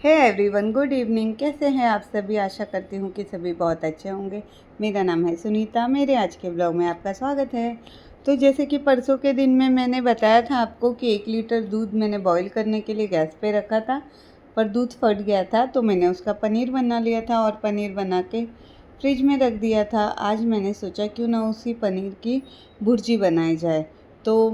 Hey everyone, good evening. कैसे हैं आप सभी? आशा करती हूँ कि सभी बहुत अच्छे होंगे। मेरा नाम है सुनीता। मेरे आज के ब्लॉग में आपका स्वागत है। तो जैसे कि परसों के दिन में मैंने बताया था आपको कि 1 लीटर दूध मैंने बॉईल करने के लिए गैस पे रखा था, पर दूध फट गया था, तो मैंने उसका पनीर बना लिया था और पनीर बना के फ्रिज में रख दिया था। आज मैंने सोचा क्यों ना उसी पनीर की भुर्जी बनाई जाए। तो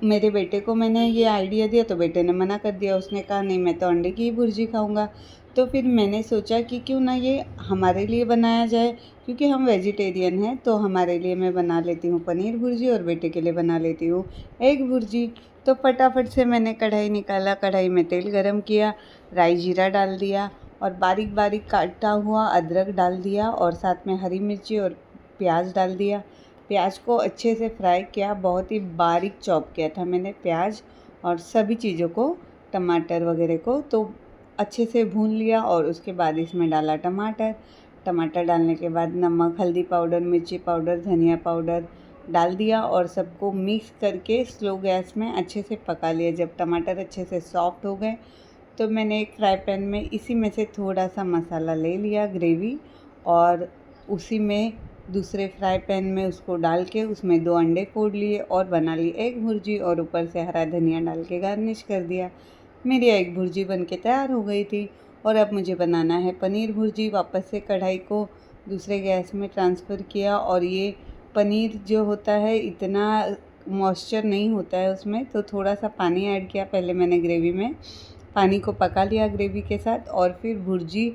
मेरे बेटे को मैंने ये आइडिया दिया तो बेटे ने मना कर दिया। उसने कहा नहीं, मैं तो अंडे की ही भुर्जी खाऊंगा। तो फिर मैंने सोचा कि क्यों ना ये हमारे लिए बनाया जाए, क्योंकि हम वेजिटेरियन हैं। तो हमारे लिए मैं बना लेती हूँ पनीर भुर्जी और बेटे के लिए बना लेती हूँ एग भुर्जी। तो फटाफट से मैंने कढ़ाई निकाला, कढ़ाई में तेल गरम किया, राई जीरा डाल दिया और बारीक बारीक काटा हुआ अदरक डाल दिया और साथ में हरी मिर्ची और प्याज डाल दिया। प्याज को अच्छे से फ्राई किया, बहुत ही बारीक चॉप किया था मैंने प्याज और सभी चीज़ों को, टमाटर वगैरह को, तो अच्छे से भून लिया। और उसके बाद इसमें डाला टमाटर। टमाटर डालने के बाद नमक, हल्दी पाउडर, मिर्ची पाउडर, धनिया पाउडर डाल दिया और सबको मिक्स करके स्लो गैस में अच्छे से पका लिया। जब टमाटर अच्छे से सॉफ्ट हो गए तो मैंने एक फ्राई पैन में इसी में से थोड़ा सा मसाला ले लिया, ग्रेवी, और उसी में दूसरे फ्राई पैन में उसको डाल के उसमें 2 अंडे फोड़ लिए और बना ली एग भुर्जी और ऊपर से हरा धनिया डाल के गार्निश कर दिया। मेरी एग भुर्जी बन के तैयार हो गई थी। और अब मुझे बनाना है पनीर भुर्जी। वापस से कढ़ाई को दूसरे गैस में ट्रांसफ़र किया और ये पनीर जो होता है इतना मॉइस्चर नहीं होता है उसमें, तो थोड़ा सा पानी ऐड किया पहले मैंने ग्रेवी में। पानी को पका लिया ग्रेवी के साथ और फिर भुर्जी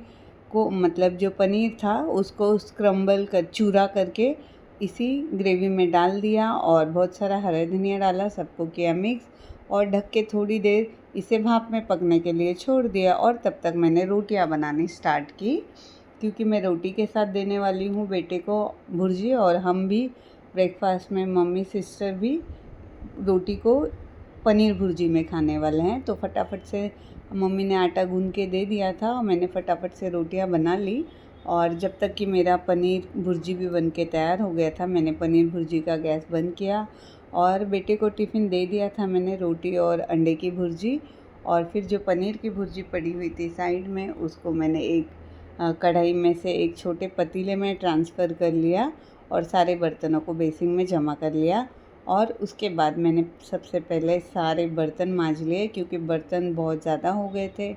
को, मतलब जो पनीर था उसको स्क्रम्बल कर, चूरा करके इसी ग्रेवी में डाल दिया और बहुत सारा हरा धनिया डाला, सबको किया मिक्स और ढक के थोड़ी देर इसे भाप में पकने के लिए छोड़ दिया। और तब तक मैंने रोटियां बनानी स्टार्ट की, क्योंकि मैं रोटी के साथ देने वाली हूँ बेटे को भुर्जी, और हम भी ब्रेकफास्ट में, मम्मी सिस्टर भी रोटी को पनीर भुर्जी में खाने वाले हैं। तो फटाफट से मम्मी ने आटा गूंद के दे दिया था और मैंने फटाफट से रोटियां बना ली। और जब तक कि मेरा पनीर भुर्जी भी बन के तैयार हो गया था, मैंने पनीर भुर्जी का गैस बंद किया और बेटे को टिफ़िन दे दिया था मैंने, रोटी और अंडे की भुर्जी। और फिर जो पनीर की भुर्जी पड़ी हुई थी साइड में, उसको मैंने एक कढ़ाई में से एक छोटे पतीले में ट्रांसफ़र कर लिया और सारे बर्तनों को बेसिन में जमा कर लिया। और उसके बाद मैंने सबसे पहले सारे बर्तन मांज लिए, क्योंकि बर्तन बहुत ज़्यादा हो गए थे।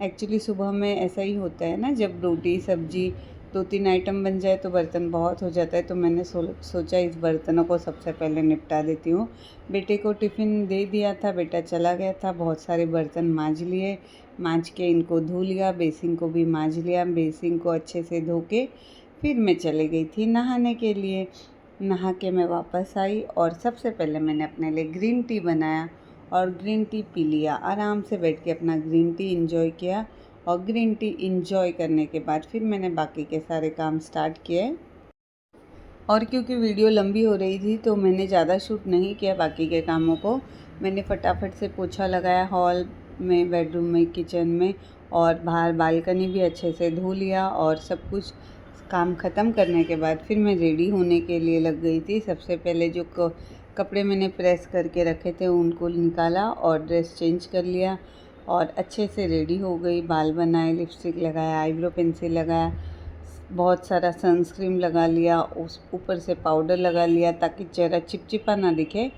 एक्चुअली सुबह में ऐसा ही होता है ना, जब रोटी सब्जी 2-3 आइटम बन जाए तो बर्तन बहुत हो जाता है। तो मैंने सोचा इस बर्तनों को सबसे पहले निपटा देती हूँ। बेटे को टिफ़िन दे दिया था, बेटा चला गया था, बहुत सारे बर्तन मांज लिए, मांज के इनको धो लिया, बेसिन को भी मांज लिया। बेसिन को अच्छे से धो के फिर मैं चली गई थी नहाने के लिए। नहा के मैं वापस आई और सबसे पहले मैंने अपने लिए ग्रीन टी बनाया और ग्रीन टी पी लिया। आराम से बैठ के अपना ग्रीन टी इंजॉय किया और ग्रीन टी इंजॉय करने के बाद फिर मैंने बाकी के सारे काम स्टार्ट किए। और क्योंकि वीडियो लंबी हो रही थी तो मैंने ज़्यादा शूट नहीं किया बाकी के कामों को। मैंने फटाफट से पोछा लगाया हॉल में, बेडरूम में, किचन में, और बाहर बालकनी भी अच्छे से धो लिया। और सब कुछ काम ख़त्म करने के बाद फिर मैं रेडी होने के लिए लग गई थी। सबसे पहले जो कपड़े मैंने प्रेस करके रखे थे उनको निकाला और ड्रेस चेंज कर लिया और अच्छे से रेडी हो गई। बाल बनाए, लिपस्टिक लगाया, आईब्रो पेंसिल लगाया, बहुत सारा सनस्क्रीन लगा लिया, उस ऊपर से पाउडर लगा लिया ताकि चेहरा चिपचिपा ना दिखे।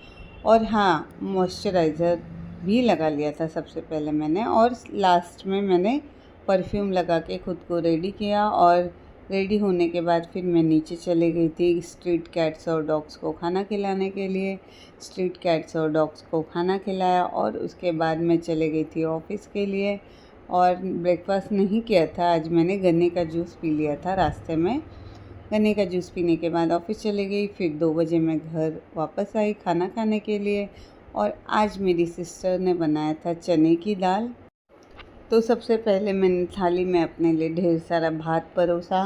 और हाँ, मॉइस्चराइज़र भी लगा लिया था सबसे पहले मैंने, और लास्ट में मैंने परफ्यूम लगा के ख़ुद को रेडी किया। और रेडी होने के बाद फिर मैं नीचे चली गई थी स्ट्रीट कैट्स और डॉग्स को खाना खिलाने के लिए। स्ट्रीट कैट्स और डॉग्स को खाना खिलाया और उसके बाद मैं चले गई थी ऑफ़िस के लिए। और ब्रेकफास्ट नहीं किया था आज, मैंने गन्ने का जूस पी लिया था रास्ते में। गन्ने का जूस पीने के बाद ऑफ़िस चली गई। फिर 2 बजे मैं घर वापस आई खाना खाने के लिए। और आज मेरी सिस्टर ने बनाया था चने की दाल। तो सबसे पहले मैंने थाली में अपने लिए ढेर सारा भात परोसा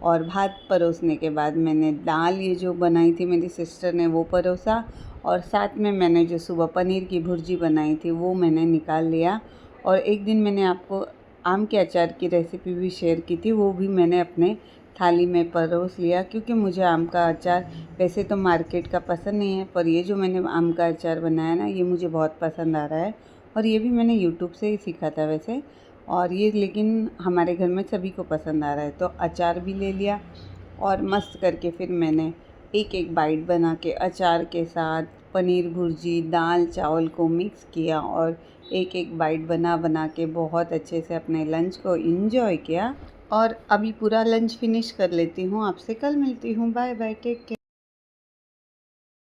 और भात परोसने के बाद मैंने दाल ये जो बनाई थी मेरी सिस्टर ने वो परोसा। और साथ में मैंने जो सुबह पनीर की भुर्जी बनाई थी वो मैंने निकाल लिया। और एक दिन मैंने आपको आम के अचार की रेसिपी भी शेयर की थी, वो भी मैंने अपने थाली में परोस लिया, क्योंकि मुझे आम का अचार वैसे तो मार्केट का पसंद नहीं है, पर ये जो मैंने आम का अचार बनाया ना, ये मुझे बहुत पसंद आ रहा है। और ये भी मैंने यूट्यूब से ही सीखा था वैसे। और ये लेकिन हमारे घर में सभी को पसंद आ रहा है। तो अचार भी ले लिया और मस्त करके फिर मैंने एक एक बाइट बना के अचार के साथ पनीर भुर्जी दाल चावल को मिक्स किया और एक एक बाइट बना बना के बहुत अच्छे से अपने लंच को इंजॉय किया। और अभी पूरा लंच फिनिश कर लेती हूँ। आपसे कल मिलती हूँ। Bye bye, take care.